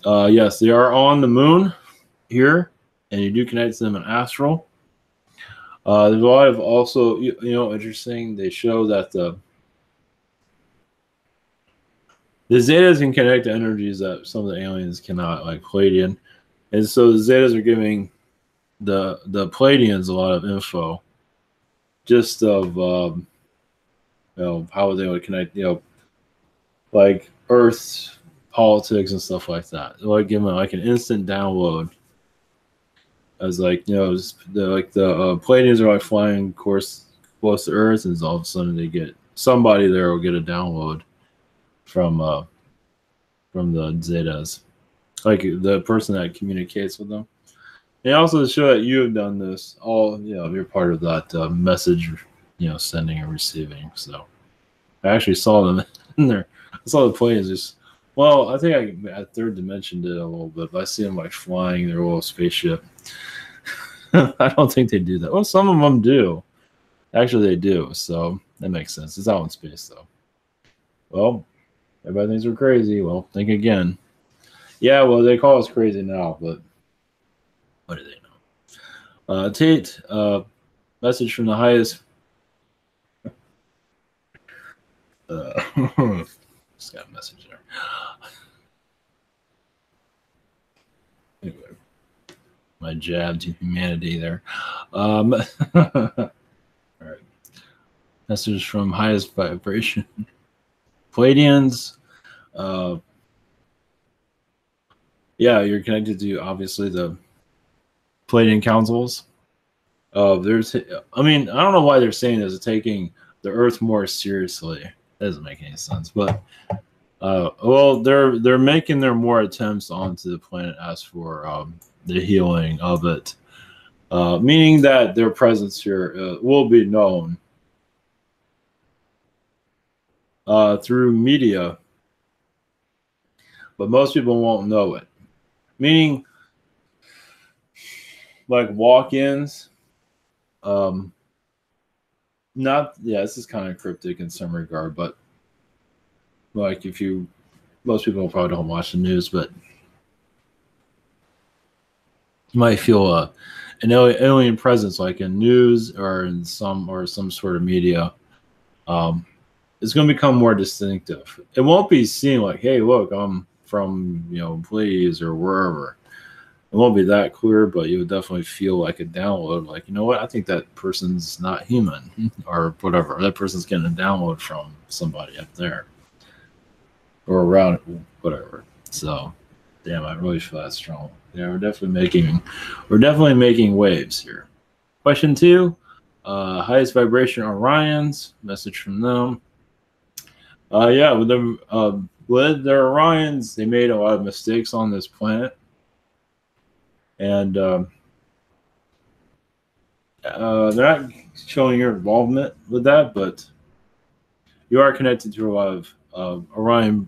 Yes, they are on the moon here, and you do connect to them in astral. There's a lot of also, interesting. They show that the Zetas can connect to energies that some of the aliens cannot, like Pleiadian. And so the Zetas are giving the Pleiadians a lot of info, just of how they would connect, like Earth's politics and stuff like that. They like give them like an instant download. As like the Pleiadians are like flying course close to Earth, and all of a sudden they get somebody there will get a download from the Zetas, like the person that communicates with them. And also to show that you have done this, you're part of that message, sending and receiving. So I actually saw them in there. I saw the planes just. Well, I think I third dimension did a little bit, but I see them like flying their little spaceship. I don't think they do that. Well, some of them do. Actually, they do. So that makes sense. It's out in space, though. Well, everybody thinks we're crazy. Well, think again. Yeah, well, they call us crazy now, but what do they know? Tate, message from the highest. Just got a message there. Anyway, my jab to humanity there. All right. Message from highest vibration. Palladians. Yeah, you're connected to obviously the Palladian councils. There's, I mean, I don't know why they're saying this, taking the Earth more seriously. That doesn't make any sense, but well, they're making their more attempts onto the planet as for the healing of it, meaning that their presence here will be known through media, but most people won't know it. Meaning, like walk-ins. Not, yeah, this is kind of cryptic in some regard, but like most people probably don't watch the news, but you might feel an alien presence, like in news or in some sort of media. It's going to become more distinctive. It won't be seen like, hey, look, I'm from Please or wherever. It won't be that clear, but you would definitely feel like a download. Like, you know what? I think that person's not human, or whatever. That person's getting a download from somebody up there, or around, whatever. So, damn, I really feel that strong. Yeah, we're definitely making waves here. Question 2, highest vibration Orions. Message from them. Yeah, with their Orions, they made a lot of mistakes on this planet. And they're not showing your involvement with that, but you are connected to a lot of Orion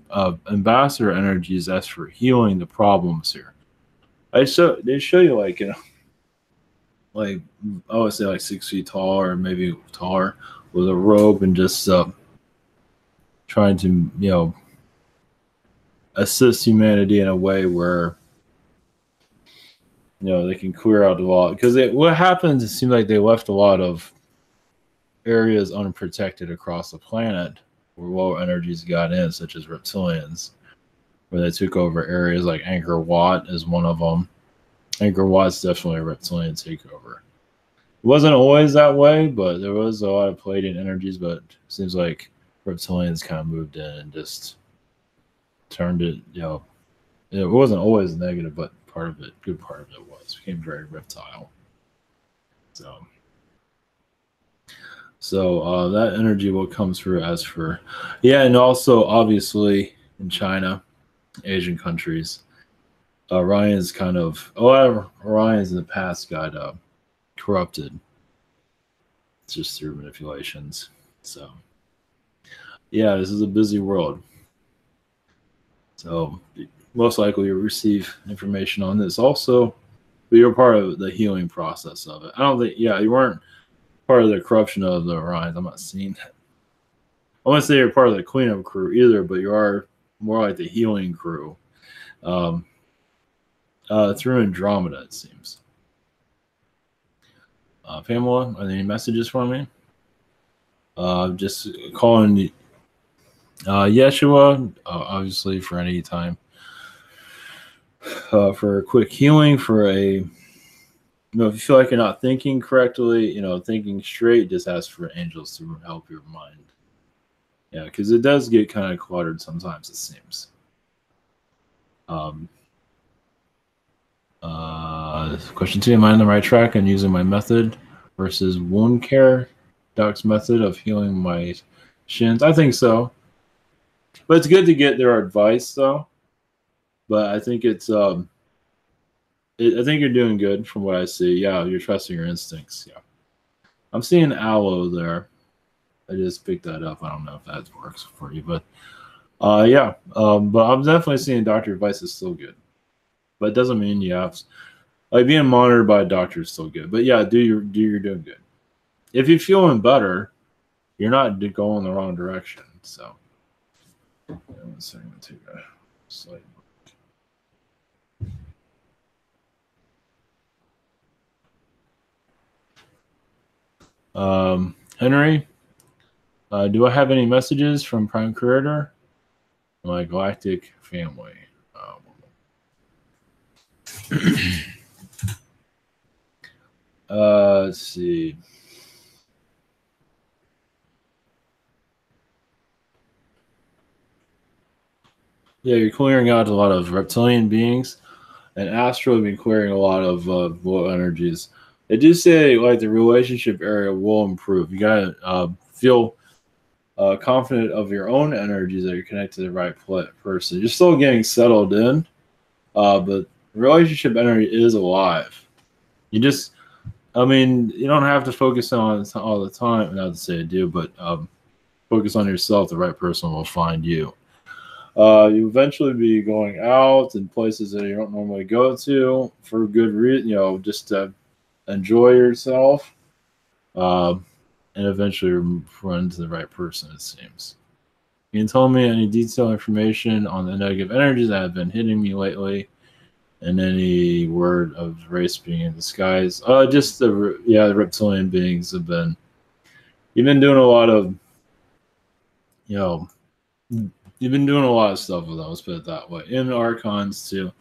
ambassador energies as for healing the problems here. They show you like like I would say like 6 feet tall or maybe taller with a robe and just trying to assist humanity in a way where they can clear out a lot, because what happens, it seems like they left a lot of areas unprotected across the planet where lower energies got in, such as reptilians, where they took over areas like Angkor Wat is one of them. Angkor Wat's definitely a reptilian takeover. It wasn't always that way, but there was a lot of Palladian energies, but it seems like reptilians kind of moved in and just turned it, it wasn't always negative, but good part of it became very reptile. So that energy will come through as for, yeah, and also obviously in China, Asian countries, Orion's kind of, a lot of Orions in the past got corrupted just through manipulations. So yeah, this is a busy world. So most likely you'll receive information on this also, but you're part of the healing process of it. I don't think, yeah, you weren't part of the corruption of the Orions. I'm not seeing that. I wouldn't say you're part of the cleanup crew either, but you are more like the healing crew. Through Andromeda, it seems. Pamela, are there any messages for me? Just calling Yeshua, obviously, for any time. For a quick healing, for if you feel like you're not thinking correctly, thinking straight, just ask for angels to help your mind. Yeah, because it does get kind of cluttered sometimes, it seems. Question 2, am I on the right track and using my method versus wound care? Doc's method of healing my shins? I think so. But it's good to get their advice, though. But I think I think you're doing good from what I see. Yeah, you're trusting your instincts. Yeah. I'm seeing aloe there. I just picked that up. I don't know if that works for you, but yeah. But I'm definitely seeing doctor advice is still good. But it doesn't mean you have, like, being monitored by a doctor is still good. But yeah, you're doing good. If you're feeling better, you're not going the wrong direction. So, yeah, 1 second, take a slight. Henry, Do I have any messages from Prime Creator? My galactic family. Let's see. Yeah, you're clearing out a lot of reptilian beings, and Astro have been clearing a lot of low energies. They do say like the relationship area will improve. You gotta feel confident of your own energies that you're connected to the right person. You're still getting settled in, but relationship energy is alive. You just, I mean, you don't have to focus on it all the time. Not to say I do, but focus on yourself. The right person will find you. You eventually be going out in places that you don't normally go to for good reason. You know, just to enjoy yourself, uh, and eventually run into the right person. It seems. You can tell me any detailed information on the negative energies that have been hitting me lately, and any word of race being in disguise. Just the reptilian beings have been. You've been doing a lot of, you know, you've been doing a lot of stuff with them. Let's put it that way. In archons too.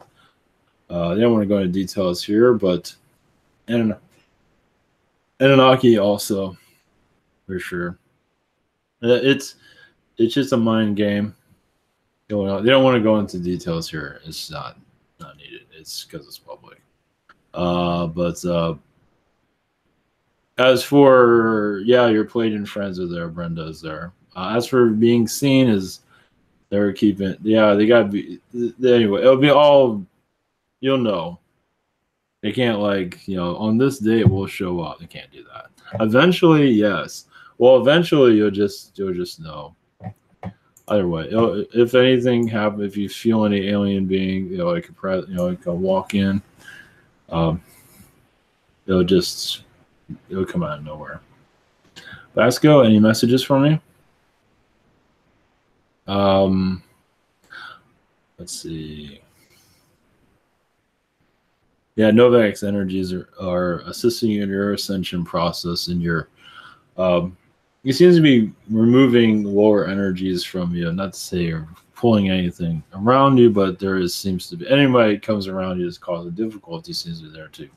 I don't want to go into details here, but and Anunnaki also, for sure. It's just a mind game going on. They don't want to go into details here. It's not needed. It's because it's public. But as for your Pleiadian friends are there. Brenda's there. As for being seen, is they're keeping. Yeah, they got to be. Anyway, it'll be all. You'll know. They can't on this date we'll show up. They can't do that. Eventually, yes. Well, eventually you'll just know. Either way, if anything happens, if you feel any alien being, like a walk in, it'll come out of nowhere. Vasco, any messages for me? Let's see. Yeah, Novak's energies are assisting you in your ascension process, and your he seems to be removing lower energies from you. Not to say you're pulling anything around you, but seems to be anybody that comes around you that's causing difficulty seems to be there to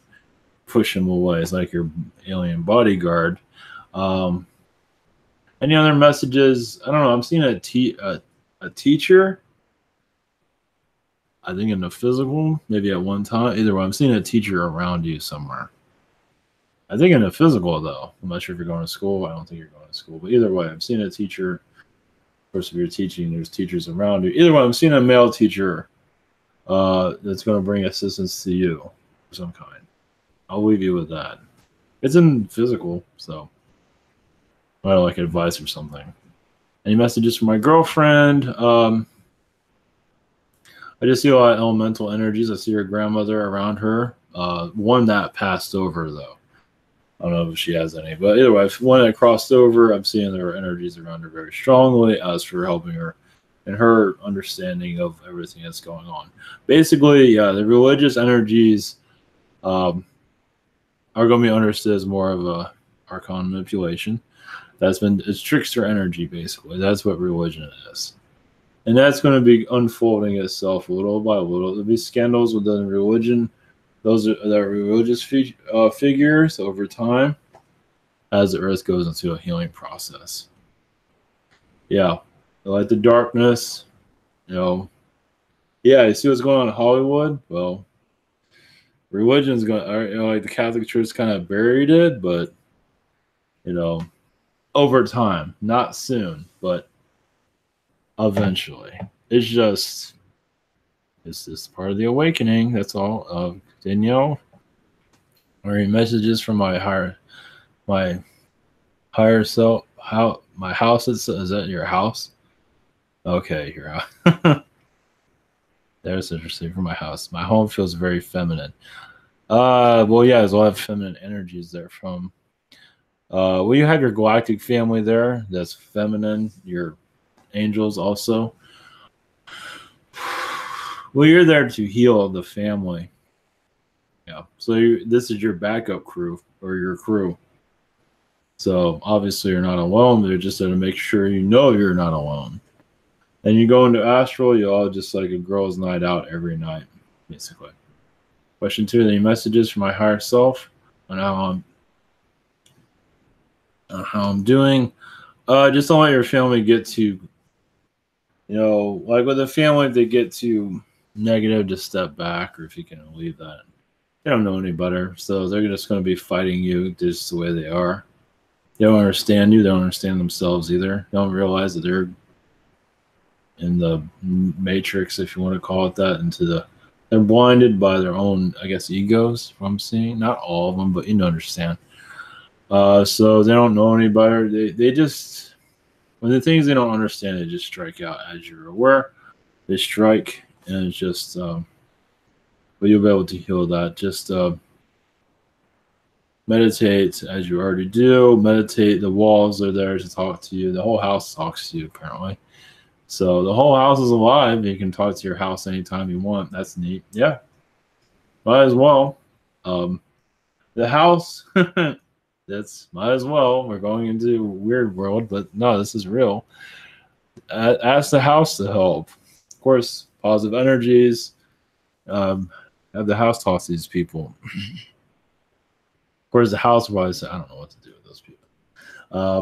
push him away. It's like your alien bodyguard. Any other messages? I don't know. I'm seeing a teacher. I think in the physical, maybe at one time. Either way, I'm seeing a teacher around you somewhere. I think in the physical, though. I'm not sure if you're going to school. I don't think you're going to school. But either way, I'm seeing a teacher. Of course, if you're teaching, there's teachers around you. Either way, I'm seeing a male teacher that's going to bring assistance to you of some kind. I'll leave you with that. It's in physical, so I don't like advice or something. Any messages from my girlfriend? I just see a lot of elemental energies. I see her grandmother around her. One that passed over, though. I don't know if she has any. But either way, one that crossed over, I'm seeing there are energies around her very strongly as for helping her and her understanding of everything that's going on. Basically, the religious energies are going to be understood as more of a arcana manipulation. It's trickster energy, basically. That's what religion is. And that's going to be unfolding itself little by little. There'll be scandals within religion. Those are the religious figures over time as the earth goes into a healing process. Yeah. Like the darkness, Yeah, you see what's going on in Hollywood? Well, religion's going, like the Catholic Church kind of buried it, but, over time, not soon, but eventually. It's just part of the awakening. That's all. Danielle, are any messages from my higher self? How my house is that your house? Okay, your house. That's interesting. For my house, my home feels very feminine. Well, yeah, there's a lot of feminine energies there from. Well, you have your galactic family there. That's feminine. Your angels also. Well, you're there to heal the family. Yeah. So this is your backup crew or your crew. So obviously you're not alone. They're just there to make sure you know you're not alone. And you go into astral, you all just like a girl's night out every night, basically. Question 2, any messages from my higher self on how I'm doing? Just don't let your family get too, like with a family, if they get too negative, just step back, or if you can leave that. They don't know any better, so they're just going to be fighting you just the way they are. They don't understand you. They don't understand themselves either. They don't realize that they're in the matrix, if you want to call it that, they're blinded by their own, I guess, egos, if I'm seeing. Not all of them, but you understand. So they don't know any better. They just, when the things they don't understand, they just strike out. As you're aware, they strike, and it's just, but you'll be able to heal that. Just meditate as you already do. Meditate. The walls are there to talk to you. The whole house talks to you, apparently. So the whole house is alive. You can talk to your house anytime you want. That's neat. Yeah. Might as well. The house, that's might as well. We're going into a weird world, but no, this is real. Ask the house to help. Of course, positive energies. Have the house talk to these people. Of course, the house will probably say, I don't know what to do with those people.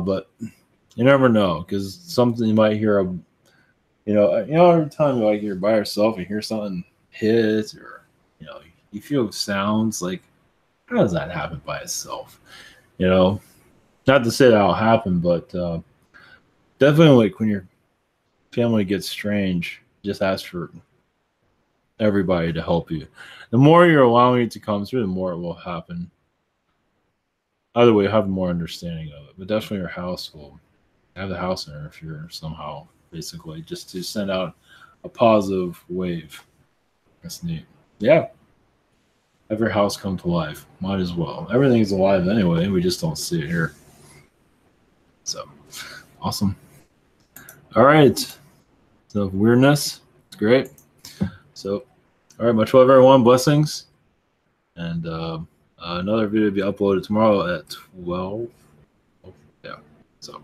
But you never know, because something you might hear every time you hear by yourself, you hear something hit, or you feel sounds like, how does that happen by itself? Not to say that'll happen, but definitely, like when your family gets strange, just ask for everybody to help you. The more you're allowing it to come through, the more it will happen. Either way, have more understanding of it, but definitely your house will have the house interfere somehow. Basically, just to send out a positive wave. That's neat. Yeah. Have your house come to life. Might as well. Everything's alive anyway. We just don't see it here. So, awesome. All right. So, weirdness. It's great. So, all right. Much love, everyone. Blessings. And another video will be uploaded tomorrow at 12. Yeah. So,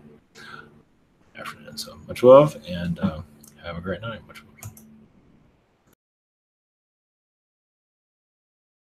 afternoon. So, much love, and have a great night. Much love.